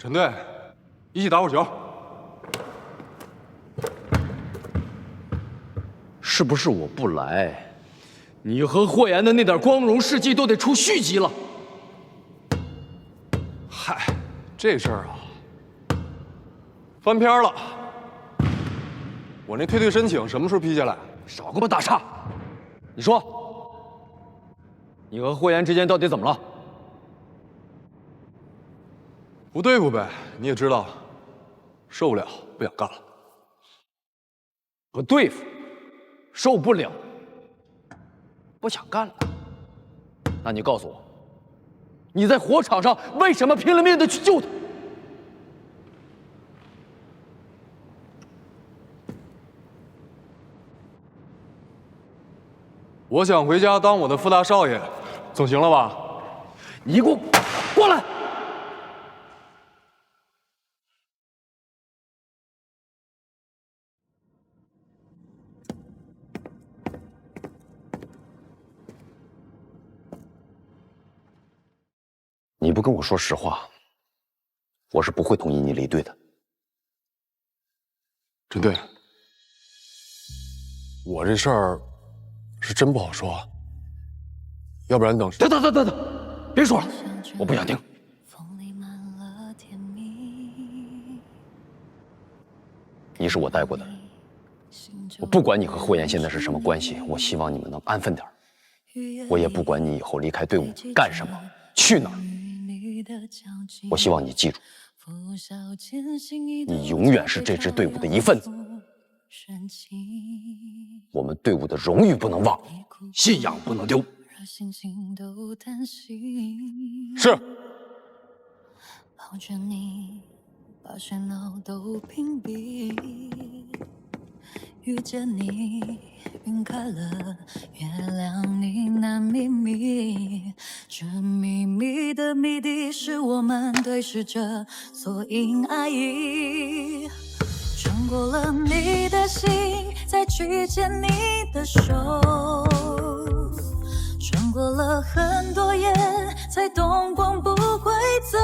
陈队，一起打会球。是不是我不来，你和霍言的那点光荣事迹都得出续集了？嗨，这事儿啊，翻篇了。我那退队申请什么时候批下来？少给我打岔！你说，你和霍言之间到底怎么了？不对付呗，你也知道，受不了，不想干了。不对付，受不了，不想干了。那你告诉我，你在火场上为什么拼了命的去救他？我想回家当我的副大少爷，总行了吧？你给我过来！你不跟我说实话，我是不会同意你离队的。陈队，我这事儿是真不好说，要不然等……等，别说了，我不想听。你是我带过的，我不管你和霍言现在是什么关系，我希望你们能安分点。我也不管你以后离开队伍干什么，去哪儿。我希望你记住，你永远是这支队伍的一份子。我们队伍的荣誉不能忘，信仰不能丢。是。抱着你，把喧闹都屏蔽。遇见你，晕开了，原谅你难秘密。这秘密的谜底是我们对视着，所因爱意。穿过了你的心，再去牵你的手。穿过了很多夜，才懂光不会走。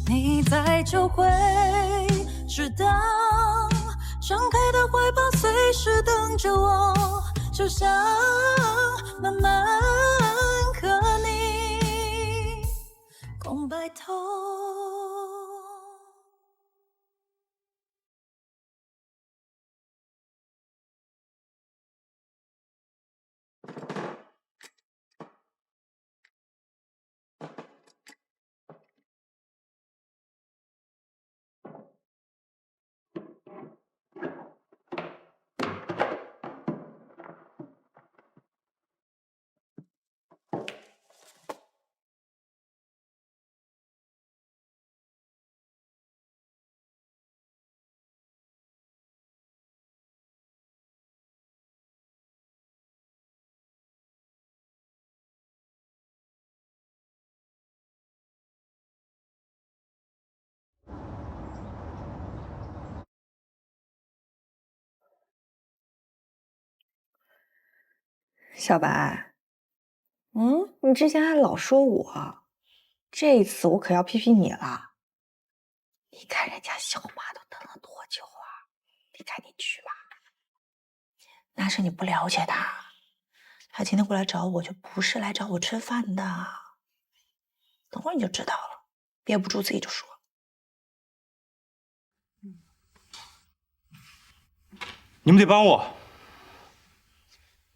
你在就会知道，张开的怀抱随时等着我，就像慢慢和你共白头。小白，你之前还老说我，这次我可要批评你了。你看人家小马都等了多久啊，你赶紧去吧。那是你不了解他，他今天过来找我就不是来找我吃饭的，等会儿你就知道了，憋不住自己就说。你们得帮我。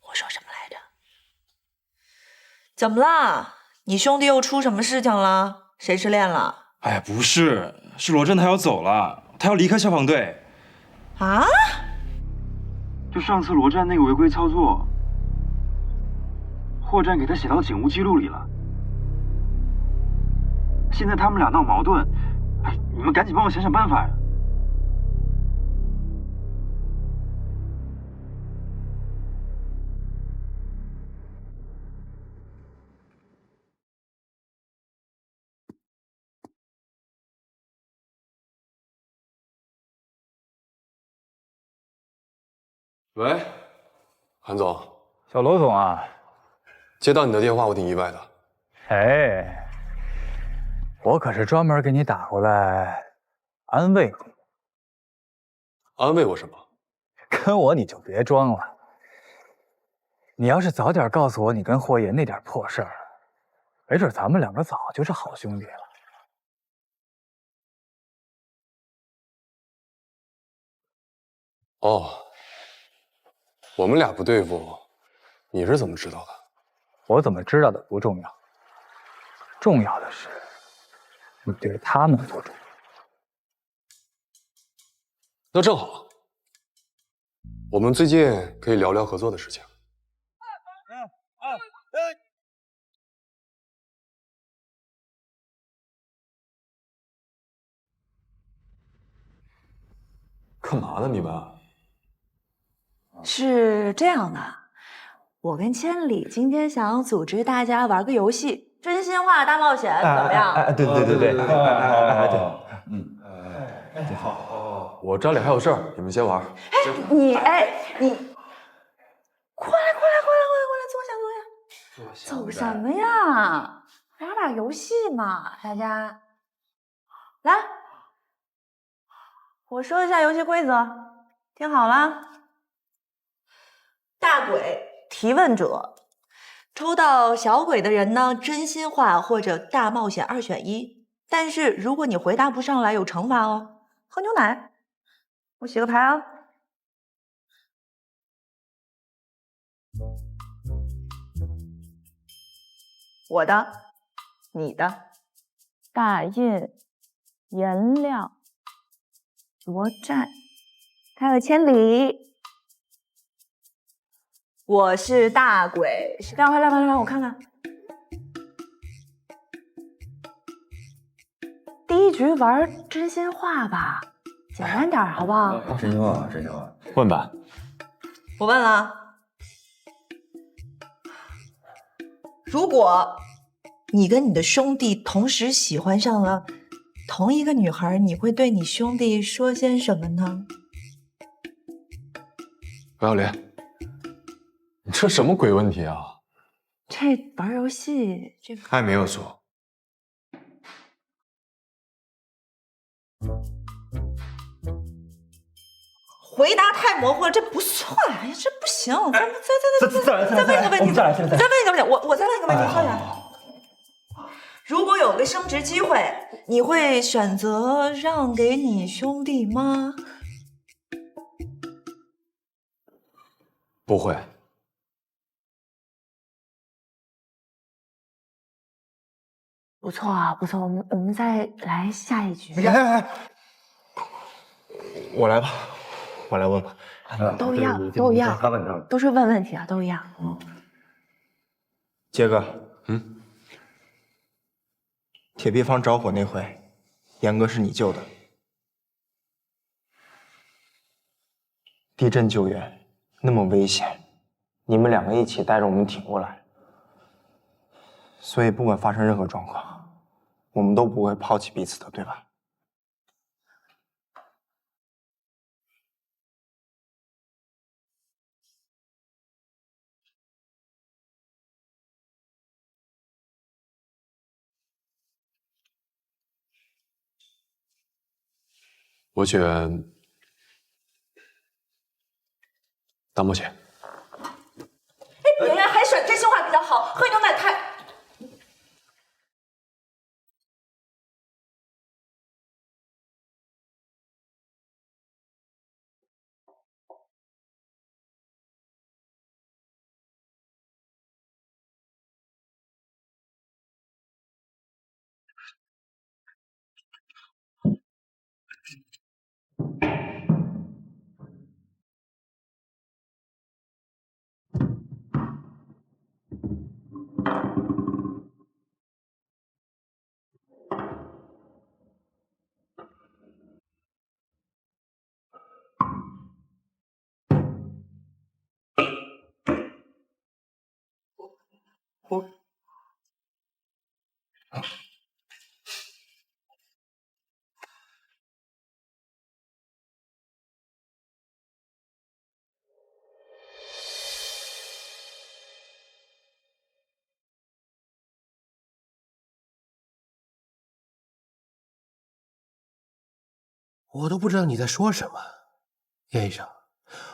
我说什么来着？怎么了？你兄弟又出什么事情了？谁失恋了？哎，不是，是罗振他要走了，他要离开消防队。啊？就上次罗振那个违规操作，霍战给他写到警务记录里了。现在他们俩闹矛盾，哎，你们赶紧帮我想想办法呀！喂，韩总，小罗总啊，接到你的电话，我挺意外的。我可是专门给你打过来安慰你。安慰我什么？跟我你就别装了。你要是早点告诉我你跟霍爷那点破事儿，没准咱们两个早就是好兄弟了。哦，我们俩不对付，你是怎么知道的？我怎么知道的不重要，重要的是你对他们不重要。那正好，我们最近可以聊聊合作的事情。干嘛呢，你们？是这样的，我跟千里今天想组织大家玩个游戏，真心话大冒险，怎么样？对，对，好，我这里还有事儿，你们先玩。你过来，坐下。走什么呀？玩把游戏嘛，大家。来，我说一下游戏规则，听好了。大鬼提问者，抽到小鬼的人呢，真心话或者大冒险2选1。但是如果你回答不上来，有惩罚哦，喝牛奶。我洗个牌啊。我的，你的，大印，颜亮，罗战，还有千里。我是大鬼，来，我看看。第一局玩真心话吧，简单点好不好？真心话。问吧。我问了，如果你跟你的兄弟同时喜欢上了同一个女孩，你会对你兄弟说些什么呢？白小莲，你这什么鬼问题啊？这玩游戏，这个他也没有说。回答太模糊了，这不算，哎呀，这不行，再问一个问题，再问一个问题，我再问一个问题，快点。如果有个升职机会，你会选择让给你兄弟吗？不会。不错啊，不错，我们再来下一局。我来吧，我来问吧。都一样，都一样，都是问问题啊，都一样。杰哥，铁皮房着火那回，严哥是你救的。地震救援那么危险，你们两个一起带着我们挺过来。所以不管发生任何状况，我们都不会抛弃彼此的，对吧？我选大冒险。圆圆还选真心话比较好，喝牛奶太……我都不知道你在说什么。叶医生，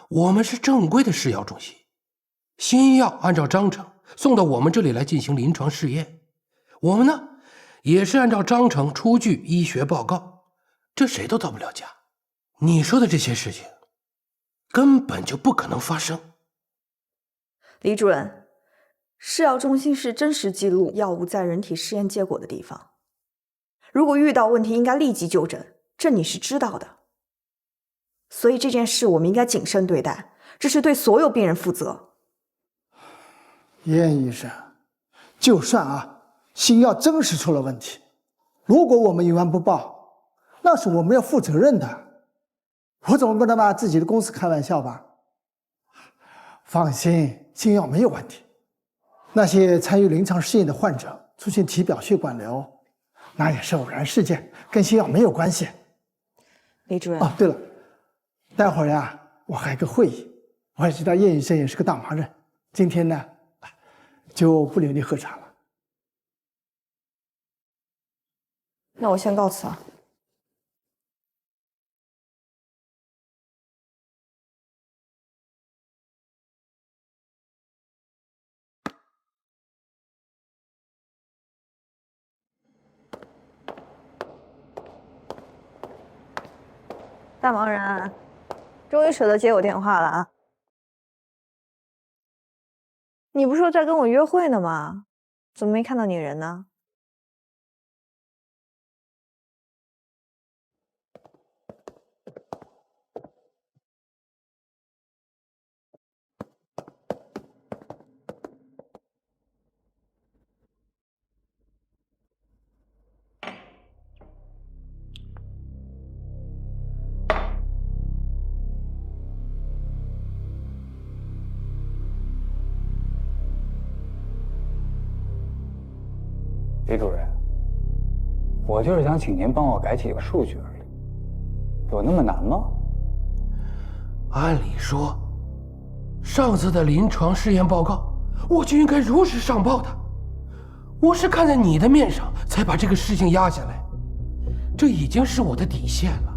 我们是正规的试药中心，新药按照章程送到我们这里来进行临床试验，我们呢也是按照章程出具医学报告，这谁都造不了假。你说的这些事情根本就不可能发生。李主任，试药中心是真实记录药物在人体试验结果的地方，如果遇到问题应该立即就诊，这你是知道的。所以这件事我们应该谨慎对待，这是对所有病人负责。燕医生，就算新药真是出了问题，如果我们有完不报，那是我们要负责任的。我总不能拿自己的公司开玩笑吧？放心，新药没有问题。那些参与临床试验的患者出现体表血管瘤，那也是偶然事件，跟新药没有关系。李主任，对了，待会儿我还有个会议，我也知道叶医生也是个大忙人，今天呢就不留你喝茶了。那我先告辞了。大忙人，终于舍得接我电话了啊！你不是说在跟我约会呢吗？怎么没看到你人呢？李主任，我就是想请您帮我改几个数据而已，有那么难吗？按理说，上次的临床试验报告我就应该如实上报的。我是看在你的面上才把这个事情压下来，这已经是我的底线了。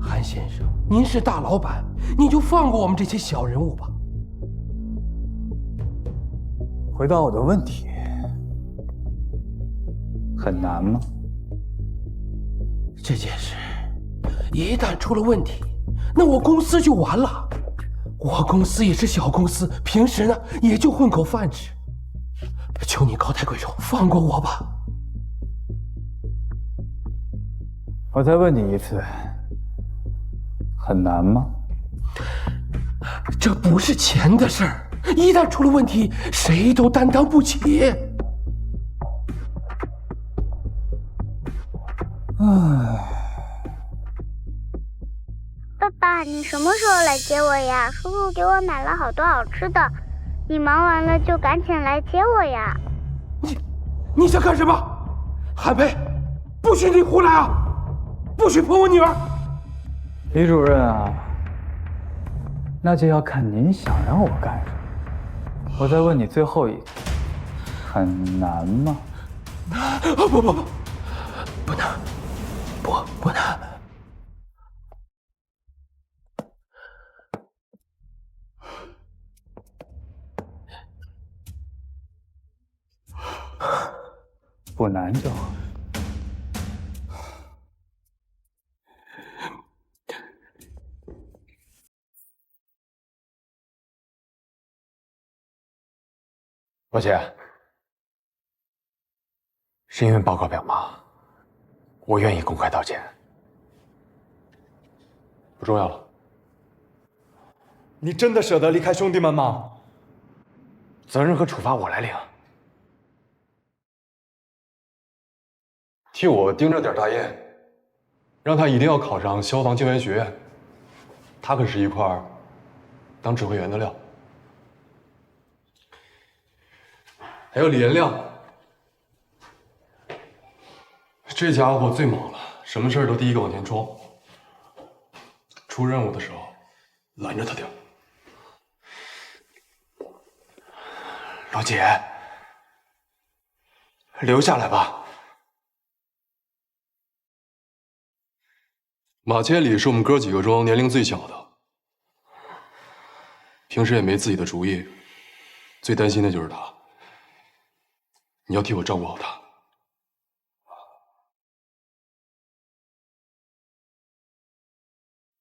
韩先生，您是大老板，你就放过我们这些小人物吧。回答我的问题，很难吗？这件事一旦出了问题，那我公司就完了。我公司也是小公司，平时呢也就混口饭吃。求你高抬贵手，放过我吧。我再问你一次，很难吗？这不是钱的事儿，一旦出了问题，谁都担当不起。爸爸，你什么时候来接我呀？叔叔给我买了好多好吃的，你忙完了就赶紧来接我呀。你想干什么？韩佩，不许你胡来啊！不许碰我女儿！李主任啊，那就要看您想让我干什么。我再问你最后一次，很难吗？不难，不难。不难就好。罗姐，是因为报告表吗？我愿意公开道歉。不重要了。你真的舍得离开兄弟们吗？责任和处罚我来领。替我盯着点大雁，让他一定要考上消防救援学院。他可是一块当指挥员的料。还有李延亮，这家伙最猛了，什么事儿都第一个往前冲。出任务的时候，拦着他点。罗姐，留下来吧。马千里是我们哥几个中年龄最小的，平时也没自己的主意，最担心的就是他。你要替我照顾好他。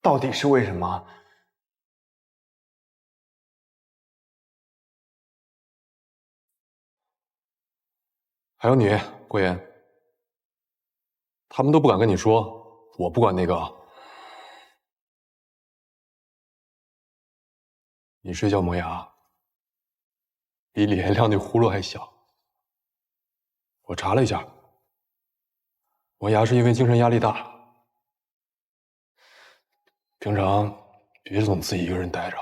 到底是为什么？还有你，郭岩，他们都不敢跟你说，我不管那个。你睡觉磨牙，比李延亮那葫芦还小。我查了一下，磨牙是因为精神压力大。平常别总自己一个人待着，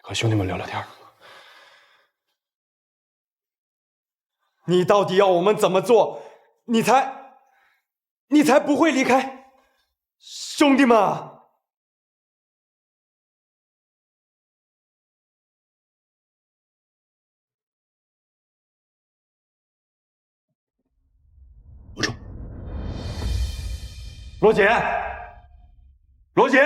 和兄弟们聊聊天。你到底要我们怎么做，你才不会离开兄弟们啊？罗姐，罗姐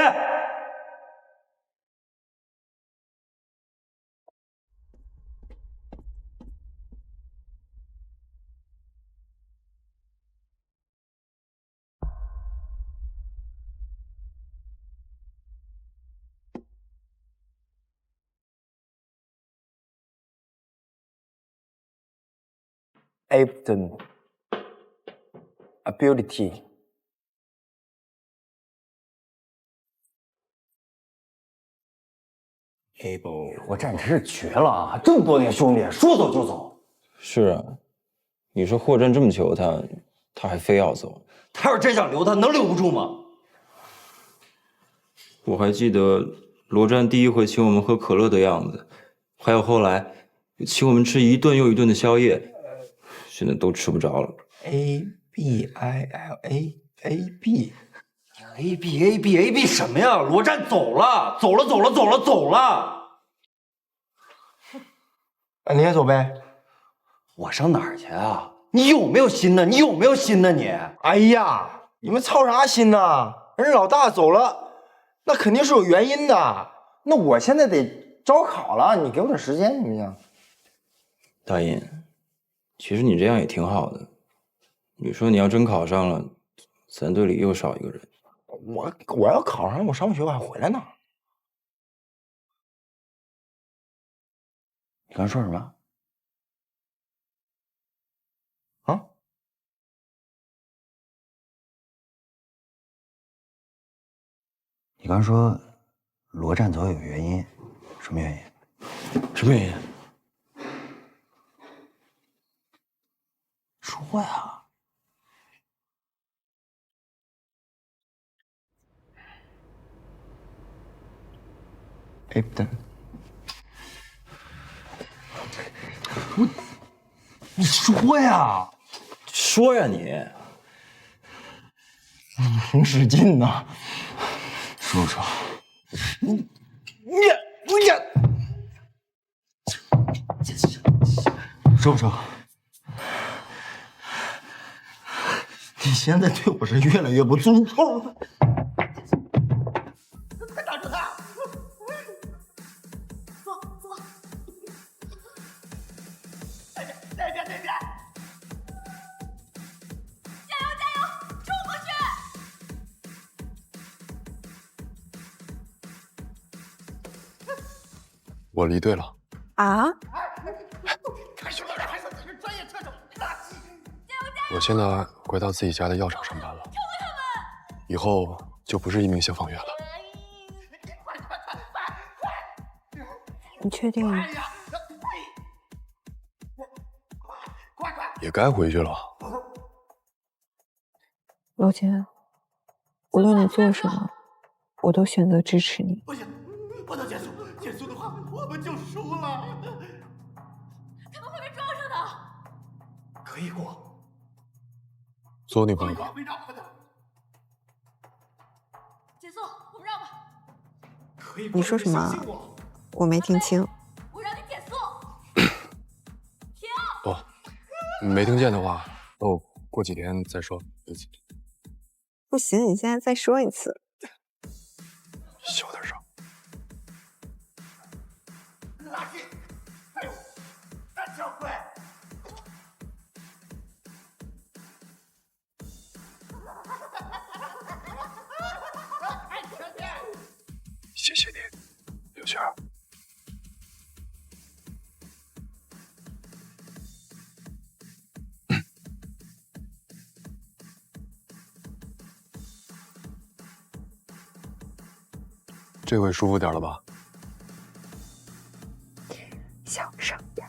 ，Abdon ability。我战真是绝了啊！这么多年兄弟，说走就走。是啊，你说霍震这么求他，他还非要走。他要是真想留他，能留不住吗？我还记得罗战第一回请我们喝可乐的样子，还有后来请我们吃一顿又一顿的宵夜，现在都吃不着了。A B 什么呀？罗战走了。你也走呗。我上哪儿去啊？你有没有心呢？你？哎呀，你们操啥心呢？人老大走了，那肯定是有原因的。那我现在得招考了，你给我点时间行不行？大印，其实你这样也挺好的。你说你要真考上了，咱队里又少一个人。我要考上，我上学我还回来呢。你刚说什么？啊？你刚说罗战走有原因，什么原因？什么原因？说呀！Abdon，你说呀！说呀你！你挺使劲呐。说不说？说不说？你现在对我是越来越不尊重了。快打住他！走。那边。加油！冲过去！我离队了。啊？我现在回到自己家的药厂上班了，以后就不是一名消防员了。你确定吗？也该回去了。罗杰，无论你做什么，我都选择支持你。不行，不能结束，结束的话我们就输了。他们会被撞上的。可以过。做我女朋友吧。减速，我们让吧。你说什么？我没听清。我让你减速。停！不，没听见的话，等我过几天再说。不行，你现在再说一次。小点声。垃圾！哎呦，单挑快！谢谢你，刘璇。这回舒服点了吧？小声点。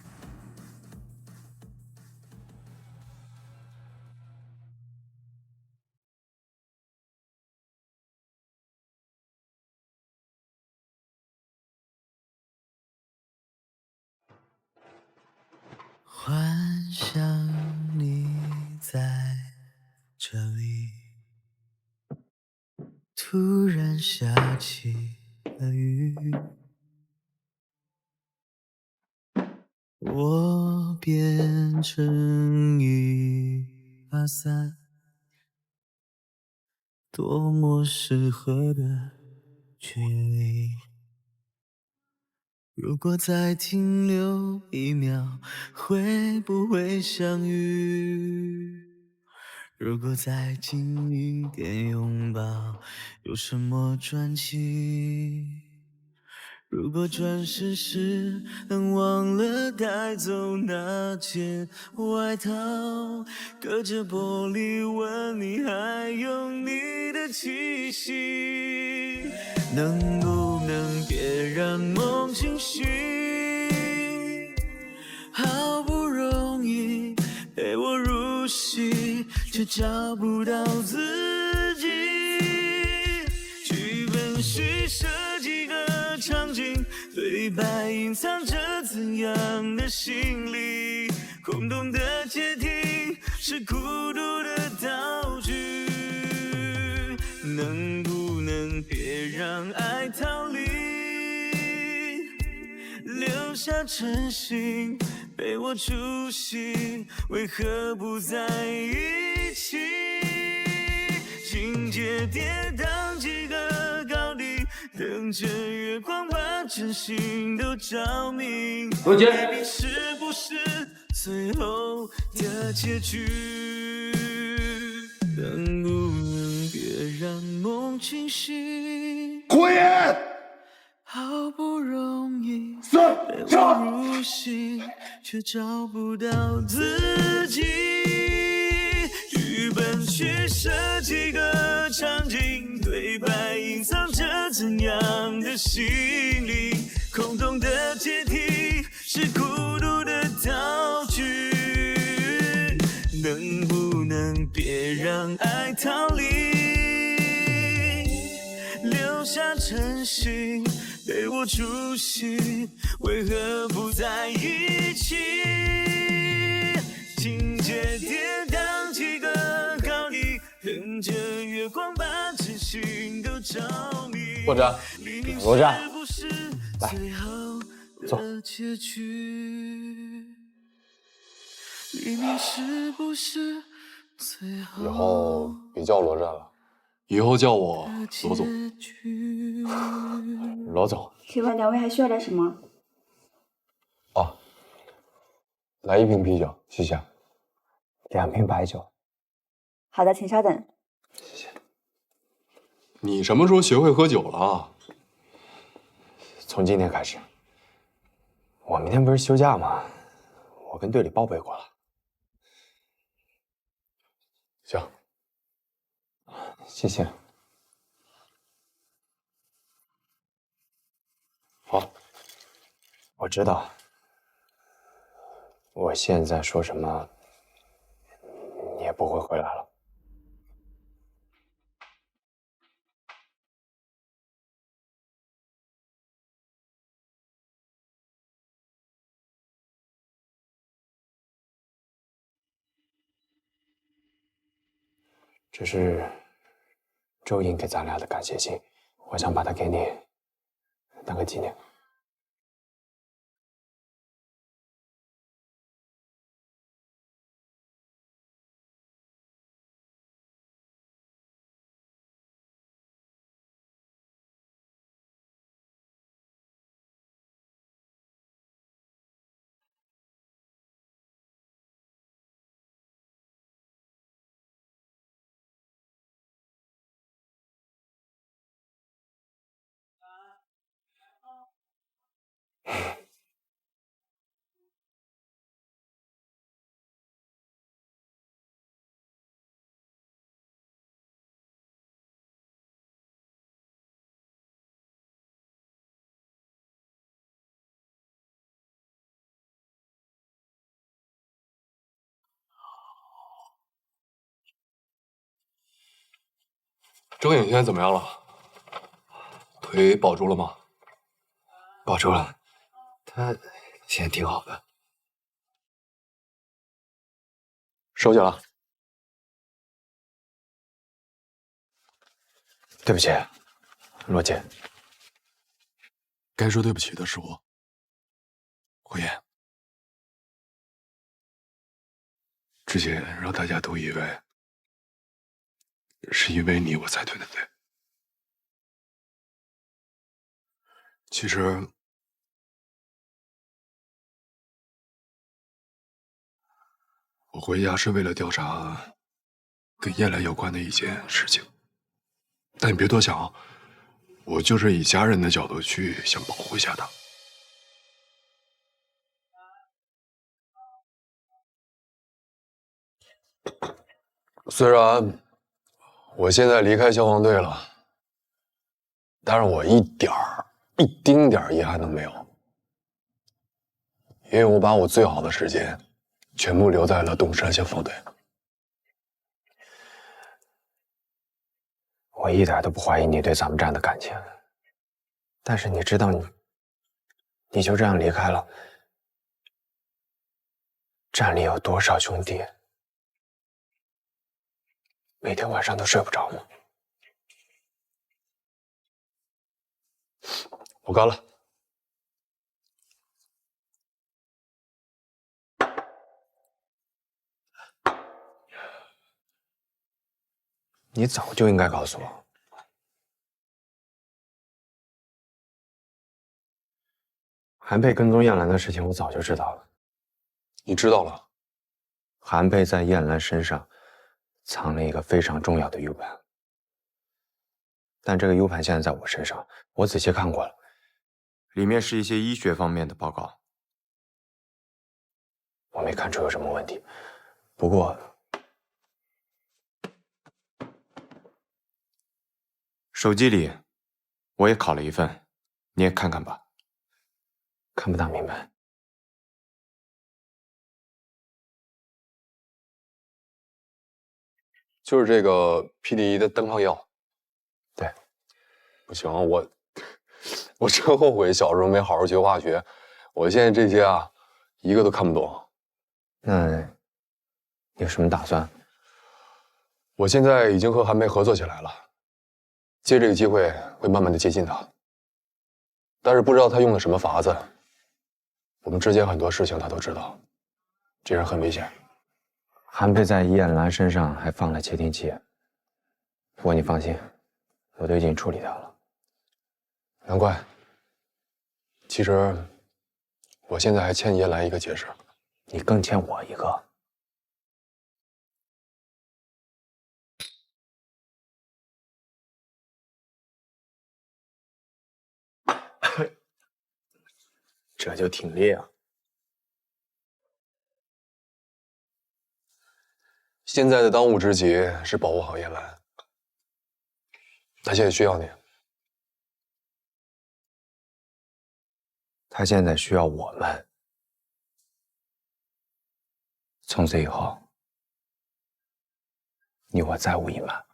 幻想你在这里，突然下起了雨，我变成一把伞，多么适合的距离。如果再停留1秒，会不会相遇？如果再近一点拥抱，有什么传奇？如果转世时能忘了带走那件外套，隔着玻璃问你还有你的气息，能不能别让梦清醒？好不容易陪我入戏，却找不到自己。剧本虚设几个场景，对白隐藏着怎样的心理？空洞的阶梯是孤独的道具，能不能别让爱逃离？留下真心陪我出戏，为何不在一起？情节跌宕几个高低，等着月光把真心都照明。罗杰，是不是最后的结局？能不能别让梦清醒？胡言！好不容易3、2、入戏，却找不到自己。剧本虚设几个场景，对白隐藏着怎样的心理？空洞的阶梯是孤独的道具，能不能别让爱逃离？留下真心陪我出戏，为何不在一起？情节跌宕几个高低，等着月光把真心都照明。罗战，罗战，来，走。以后别叫罗战了，以后叫我罗总。罗总，请问两位还需要点什么？哦，来1瓶啤酒，谢谢。2瓶白酒。好的，请稍等。谢谢。你什么时候学会喝酒了？从今天开始。我明天不是休假吗？我跟队里报备过了。行，谢谢。好，我知道。我现在说什么，你也不会回来了。这是周莹给咱俩的感谢信，我想把它给你，当个纪念。周颖现在怎么样了？腿保住了吗？保住了，他现在挺好的。收下了。对不起，罗姐。该说对不起的是我，火焰。之前让大家都以为是因为你我才退的队，其实我回家是为了调查跟燕兰有关的一件事情，但你别多想，我就是以家人的角度去想保护一下她。虽然我现在离开消防队了，但是我一丁点儿遗憾都没有，因为我把我最好的时间全部留在了东山消防队。我一点都不怀疑你对咱们站的感情，但是你知道你就这样离开了，站里有多少兄弟每天晚上都睡不着吗？我干了。你早就应该告诉我。韩佩跟踪燕兰的事情，我早就知道了。你知道了？韩佩在燕兰身上藏了一个非常重要的 U 盘，但这个 U 盘现在在我身上，我仔细看过了，里面是一些医学方面的报告，我没看出有什么问题。不过，手机里我也拷了一份，你也看看吧。看不大明白。就是这个 PDE 的灯泡药。对，不行，我真后悔小时候没好好学化学，我现在这些啊，一个都看不懂。那你有什么打算？我现在已经和韩梅合作起来了，借这个机会会慢慢的接近他，但是不知道他用的什么法子。我们之间很多事情他都知道，这人很危险。韩佩在燕兰身上还放了窃听器，不过你放心，我都已经处理掉了。难怪。其实，我现在还欠燕兰一个解释。你更欠我一个。这就挺烈啊！现在的当务之急是保护好燕兰，她现在需要你。她现在需要我们。从此以后，你我再无隐瞒。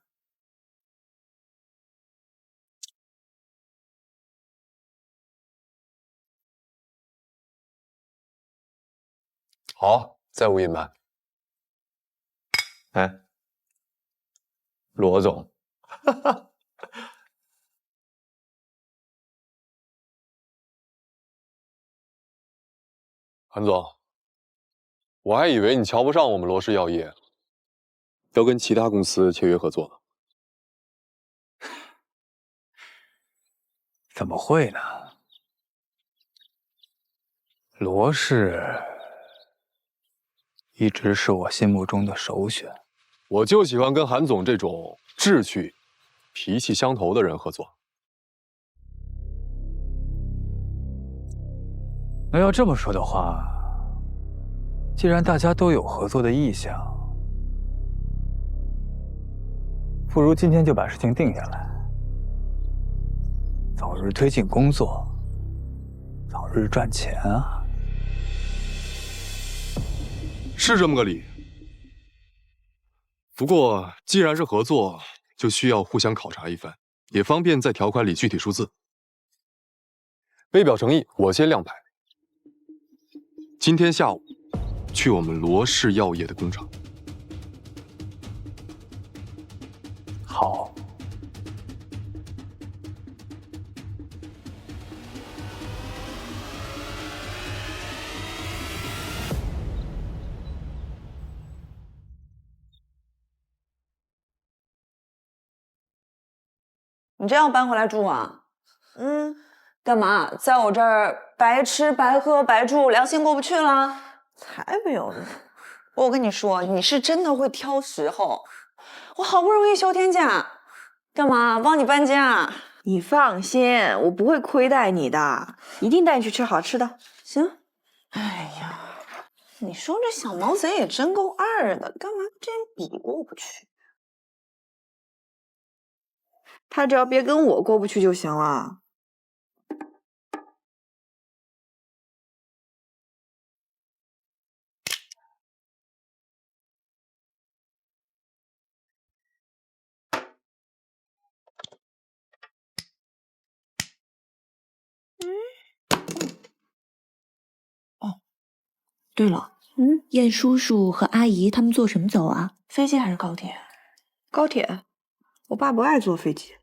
好，再无隐瞒。哎，罗总，韩总，我还以为你瞧不上我们罗氏药业，要跟其他公司签约合作呢。怎么会呢？罗氏一直是我心目中的首选。我就喜欢跟韩总这种志趣、脾气相投的人合作。那要这么说的话，既然大家都有合作的意向，不如今天就把事情定下来，早日推进工作，早日赚钱啊！是这么个理。不过，既然是合作，就需要互相考察一番，也方便在条款里具体数字。为表诚意，我先亮牌。今天下午去我们罗氏药业的工厂。好。你这样搬回来住啊？干嘛在我这儿白吃白喝白住，良心过不去了？才没有呢！我跟你说，你是真的会挑时候。我好不容易休天假，干嘛帮你搬家？你放心，我不会亏待你的，一定带你去吃好吃的。行。哎呀，你说这小毛贼也真够二的，干嘛这样比过不去？他只要别跟我过不去就行了。对了，燕叔叔和阿姨他们坐什么走啊？飞机还是高铁？高铁，我爸不爱坐飞机。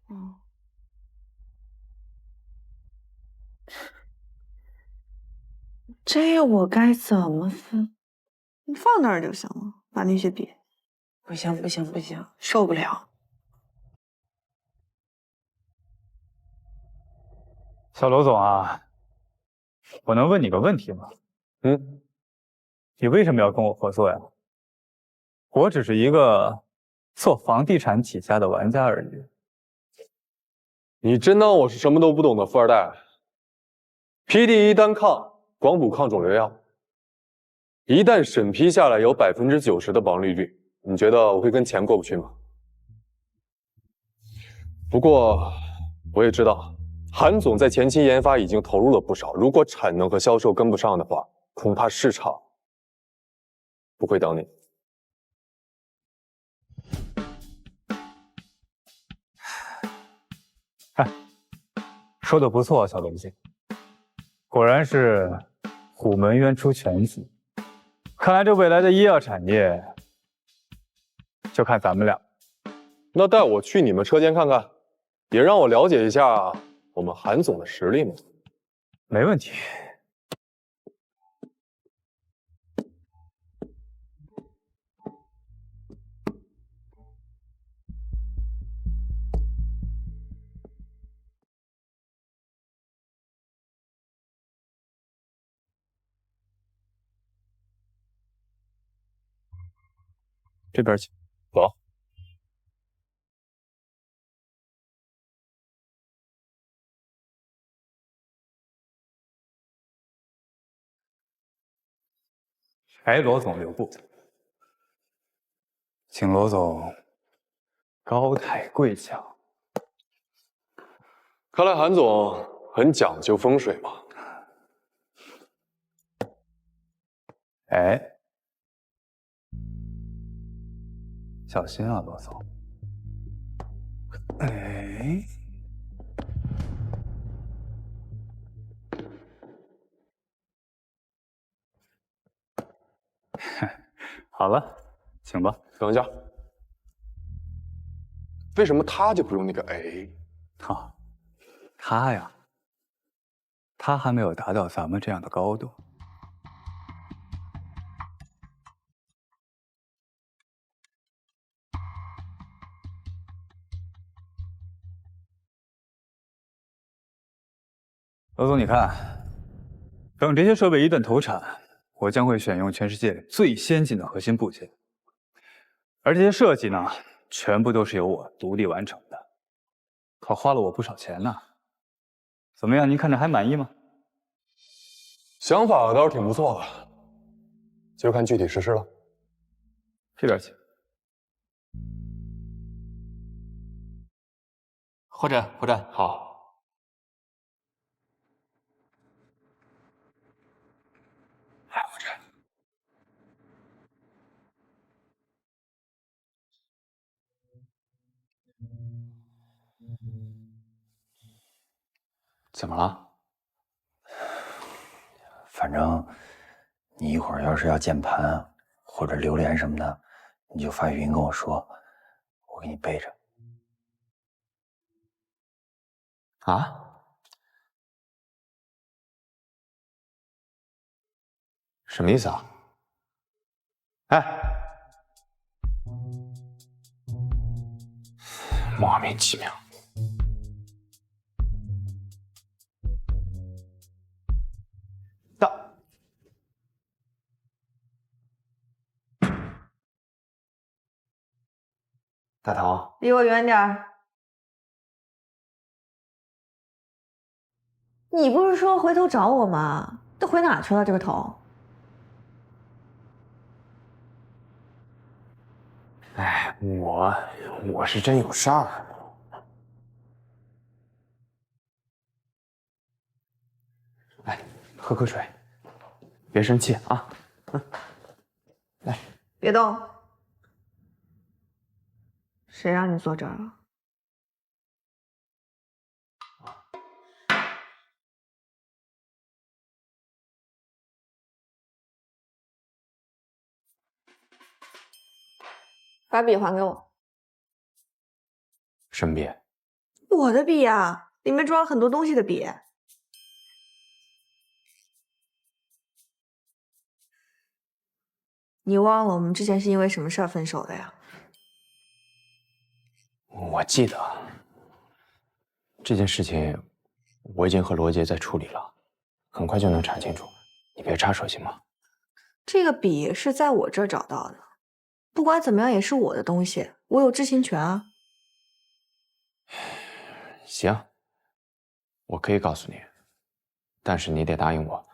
这我该怎么分？你放那儿就行了，把那些比。不行不行不行，受不了。小罗总啊，我能问你个问题吗？你为什么要跟我合作呀？我只是一个做房地产起家的玩家而已。你真当我是什么都不懂的富二代？PD1单抗广补抗肿瘤药，一旦审批下来有90%的保利率，你觉得我会跟钱过不去吗？不过我也知道，韩总在前期研发已经投入了不少，如果产能和销售跟不上的话，恐怕市场不会等你。说的不错，小东西，果然是虎门渊出犬子。看来这未来的医药产业，就看咱们俩。那带我去你们车间看看，也让我了解一下我们韩总的实力嘛。没问题。这边请。走。哎，罗总留步，请罗总高抬贵抢。看来韩总很讲究风水嘛。哎，小心啊，罗总。哎，好了，请吧。等一下，为什么他就不用那个 A？ 他呀，他还没有达到咱们这样的高度。罗总，你看，等这些设备一旦投产，我将会选用全世界最先进的核心部件，而这些设计呢，全部都是由我独立完成的，可花了我不少钱呢。怎么样，您看着还满意吗？想法倒是挺不错的，就看具体实施了。这边请。获诊，获诊，好。怎么了？反正你一会儿要是要键盘或者榴莲什么的，你就发语音跟我说，我给你备着。啊？什么意思啊？哎，莫名其妙。大头，离我远点儿！你不是说回头找我吗？都回哪去了？这个头？哎，我是真有事儿。来，喝口水，别生气啊。来，别动。谁让你坐这儿了？把笔还给我。什么笔？我的笔呀，里面装了很多东西的笔。你忘了我们之前是因为什么事儿分手的呀？我记得这件事情，我已经和罗杰在处理了，很快就能查清楚。你别插手行吗？这个笔是在我这儿找到的，不管怎么样也是我的东西，我有知情权啊。行，我可以告诉你，但是你得答应我，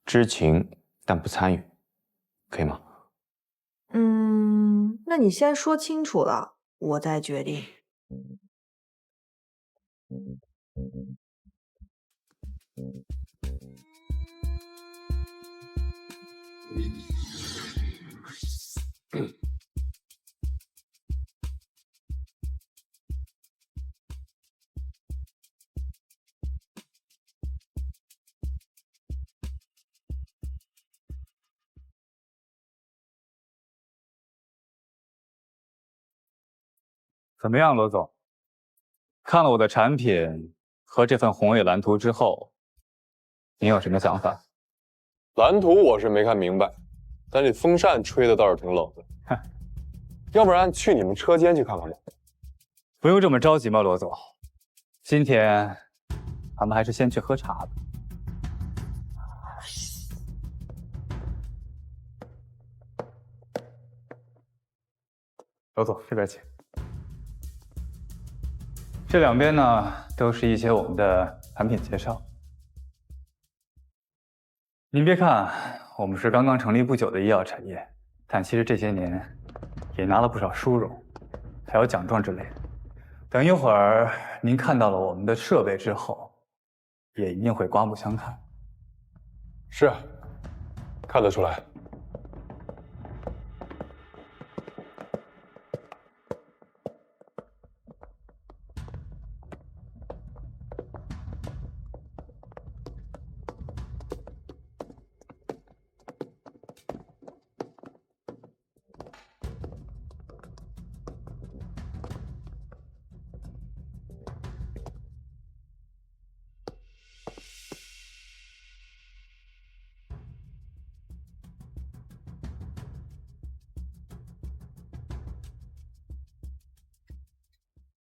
知情但不参与，可以吗？那你先说清楚了，我再决定。怎么样，罗总？看了我的产品和这份宏伟蓝图之后，您有什么想法？蓝图我是没看明白，但这风扇吹的倒是挺冷的。要不然去你们车间去看看吧。不用这么着急嘛，罗总。今天咱们还是先去喝茶吧。罗总，这边请。这两边呢，都是一些我们的产品介绍。您别看我们是刚刚成立不久的医药产业，但其实这些年也拿了不少殊荣，还有奖状之类的。等一会儿您看到了我们的设备之后，也一定会刮目相看。是，看得出来。